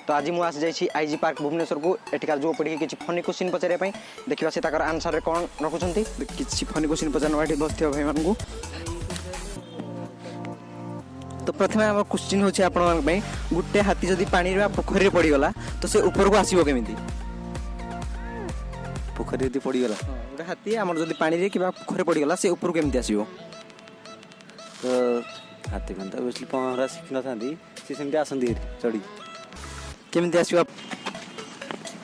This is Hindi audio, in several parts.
तो आज मुझे आसी जाइए आईजी पार्क भुवनेश्वर को एटिकार जो पढ़ी किसी फनी क्वेश्चन पचारे देखा से ताकर आंसर कौन रखुंट किसी फनी क्वेश्चन पचार बस भाई मान को तो प्रथम आम क्वेश्चन होचे आपण गोटे हाथी जदि पानी पोखरी पड़गला तो से ऊपर को आसो केमी पोखरी यदि पड़गला गोटे हाथी आम जब पानी कि पोखरी पड़गला से ऊपर केमी आसो तो हाथी मैंने तो पहरा शिखी ना सी सेमती आसती चढ़ी केमी आसो आप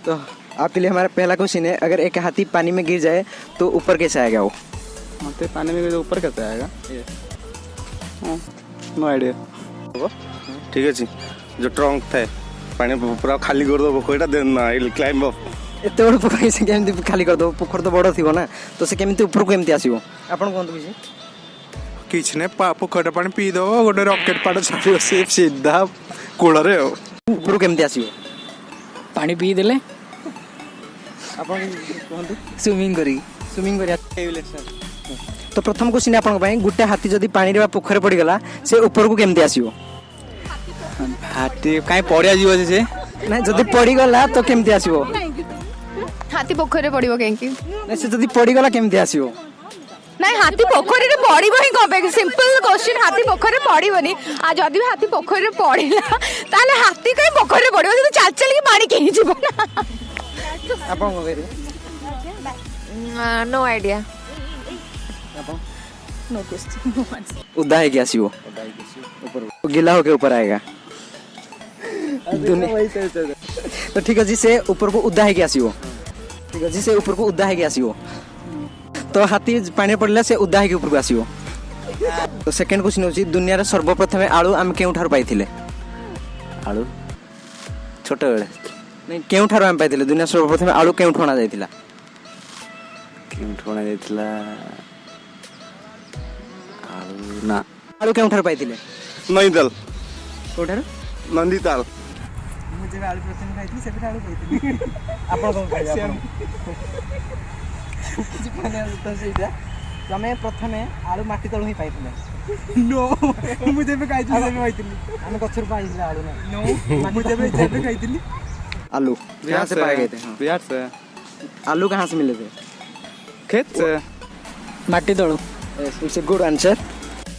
तो आपके लिए हमारा पहला क्वेश्चन है अगर एक हाथी पानी में गिर जाए तो ऊपर कैसे आएगा वो हाथी पानी में गिर ऊपर कैसे आएगा नो आइडिया ठीक अच्छे जो ट्रंक थाए पानी पूरा खाली कर दो पोखरीटा देन आई क्लाइंब अप एत बड़ पोखरी से केमती खाली कर दो पोखर तो बड़ थी ना तो से केमती ऊपर को केमती आसीबो आपण कोन किसी किछ ने पोखर पानी पी दो गोटे रॉकेट पाड़ छाड़ो से सीधा कूड़ रे ऊपर केमती आसीबो पानी पी देले आपण कोन स्विमिंग करी तो प्रथम क्वेश्चन आपन भाई गुटे हाथी जदि पानी रे पोखरे पड़ी गला से ऊपर को केमती आसीबो हाथी काई पड़िया जीव से नहीं जदि पड़ी गला तो केमती आसीबो हाथी पोखरे पड़िबो केंकी नहीं से जदि पड़ी गला केमती आसीबो नहीं हाथी पोखरी रे पड़िबो ही कोबे सिंपल क्वेश्चन हाथी पोखरी रे पड़िबोनी आ जदि भी हाथी पोखरी रे पड़िला ताले हाथी काई पोखरी रे पड़िबो से चल चल के पानी केही जीवो ना आपन को करी no idea no question no answer उदा है क्या आसीबो ऊपर गिला होके ऊपर आएगा तो ठीक है जी से ऊपर को उदा है क्या आसीबो ठीक है जी से ऊपर को उदा है क्या आसीबो तो हाथी पानी पड़ला से उदा है के ऊपर को आसीबो तो सेकंड क्वेश्चन होची दुनिया रे सर्वप्रथम आलू हम केउ ठार पाइथिले आलू छोट बेले नहीं केउ ठार हम पाइथिले दुनिया सर्वप्रथम आलू केउ ठोना जाइथिला क्यों ठोना जाइथिला आलू ना आलू केउ ठार पाइथिले नैनीताल कोठार नंदीताल मुझे आलू प्रथम खाइथि से आलू खाइथि आपण कोन खाइया तो सेटा तमे प्रथमे आलू माटी तळु ही पाइथिले नो मुझे भी खाइथि से खाइथि हम गछर पाइथिले आलू ना नो मुझे भी खाइथि आलू कहां से पाए गए थे बिहार से आलू कहां से मिले थे खेत से माटी तळु इट्स अ गुड आंसर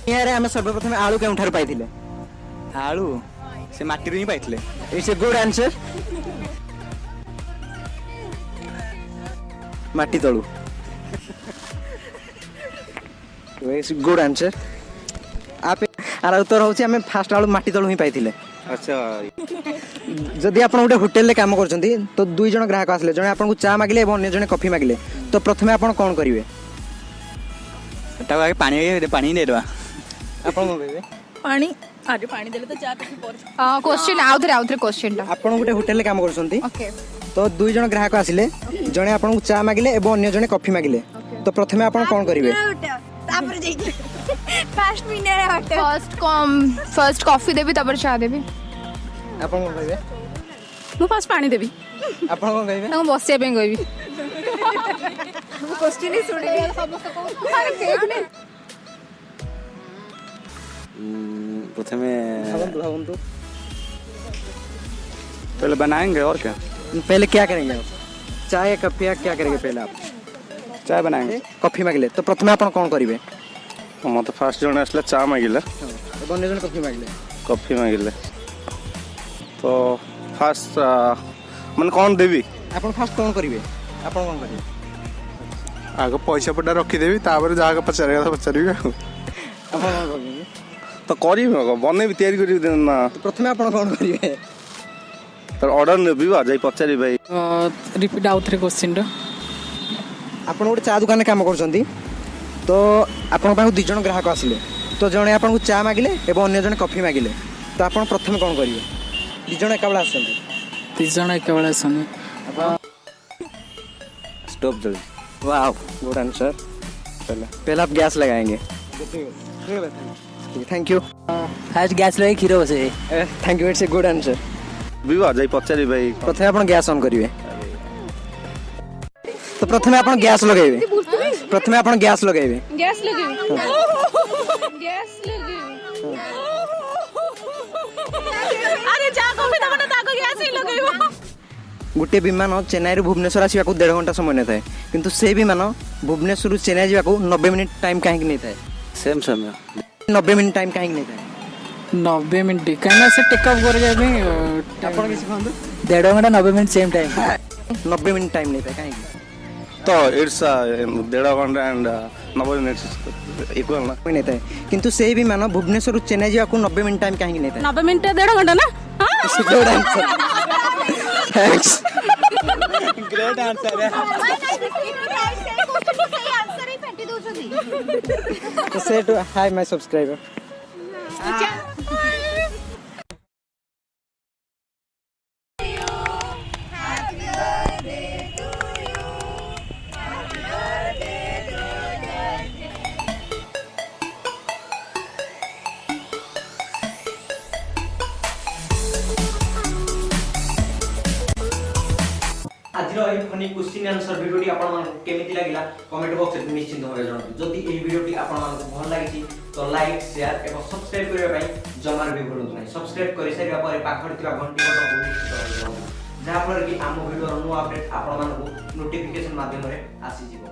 यार हम सर्वप्रथम आलू केउ ठार पाइथिले आलू से माटी रे ही पाइथिले इट्स अ गुड आंसर माटी तळु इट्स गुड आंसर आप आर उत्तर होची हमें फास्ट आलू माटी तळु ही पाइथिले अच्छा जदि आपण गोटे होटल रे काम करछंती तो दुई जण ग्राहक आसले जणे आपन को चा मागिले एवं अन्य जणे कॉफी मागिले तो प्रथमे आपण कोन करिवे ता आगे पानी दे दवा आपण कोन करिवे पानी अरे पानी देले तो चाय पी पर क्वेश्चन आउथरे क्वेश्चन टा आपण गोटे होटल रे काम करछंती ओके तो दुई जण ग्राहक आसिले जणे आपन को चा मागिले एवं अन्य जणे कॉफी मागिले तो प्रथमे आपण कोन करिवे फर्स्ट कॉफी देबी तबर चाय देबी आपण कोन करिवे मु पास पानी देबी आपण कोन करिवे हम बसिया पे कहबी क्वेश्चन ही सुन अरे केक ने प्रथमे भावंतु पहले बनाएंगे और क्या पहले क्या करेंगे आप चाय या कॉफी या क्या करेंगे पहले आप चाय बनाएंगे कॉफी मागिले तो प्रथमे आपण कोन करिवे मत फास्ट जन आसला चा मागिले अन्य जण कॉफी मागिले कॉफी मागिले तो फास्ट मन कौन देवी आपण फास्ट कोन करिवे आपण कोन करिवे आगे पैसा पटा रखी देबी तापर जागा पचारेगा तो पचारिबे आपण कोन करिवे तो करी बनैबी तैयारी करी ना तो प्रथमे आपण कोन करिवे तो ऑर्डर नेबी जाई पचारि भाई रिपीट आउथरे क्वेश्चन रो आपण गोटे चा दुकान काम करछंती तो आपण पाखु दुई जण ग्राहक आसिले तो जणे आपण को चा मागिले एवं अन्य जणे कॉफी मागिले तो आपण प्रथमे कोन करिवे दुई जण एका बेला आछंती 30 जण एका बेला सने स्टोव जल वाओ गुड आंसर पहले आप गैस लगाएंगे थैंक यू फास्ट गैस लगे खीरो बसे thank you it's a good answer विवाह जाई पचारि भाई प्रथमे आपण गैस ऑन करिवे तो प्रथमे आपण गैस लगाइबे प्रथमे आपण गैस लगाइबे गैस लगे गैस लगे अरे जा को भी तमने ताको गोटे विमान चेन्नई रु भुवनेश्वर आसवा 1.5 घंटा समय नहीं थाए किंतु से विमान भुवनेश्वर चेन्नई जावाक 90 मिनिट टाइम कहीं नहीं थाए सेम समय 90 मिनिट टाइम कहीं नहीं थाए 90 मिनट कहीं से टेकअप कर जाए आपण किसी कहंदु 1.5 घंटा 90 minute same time 90 minute time नहीं थाए कहीं तो इट्स 1.5 घंटा एंड 90 मिनट्स इक्वल ना नहीं थाए किंतु से विमान भुवनेश्वर चेन्नई जावाक 90 मिनिट टाइम कहीं नहीं थाए 90 मिनट 1.5 घंटा ना good answer thanks great answer है से टू हाय माय सब्सक्राइबर आज फनी क्वेश्चन आंसर वीडियोटी आपण केमिति लागिला कमेंट बॉक्स में निश्चित भाव जणातु जदि एही वीडियोटी आपण मानक भल लागिछि तो लाइक शेयर एवं सब्सक्राइब करिया पई जमार भी भूलु नै सब्सक्राइब करि सारिया परे पाखर थिबा घंटी बटन निश्चित जहा फल कि आम वीडियो नो अपडेट आपण मानक नोटिफिकेशन माध्यम रे आसी जिवो।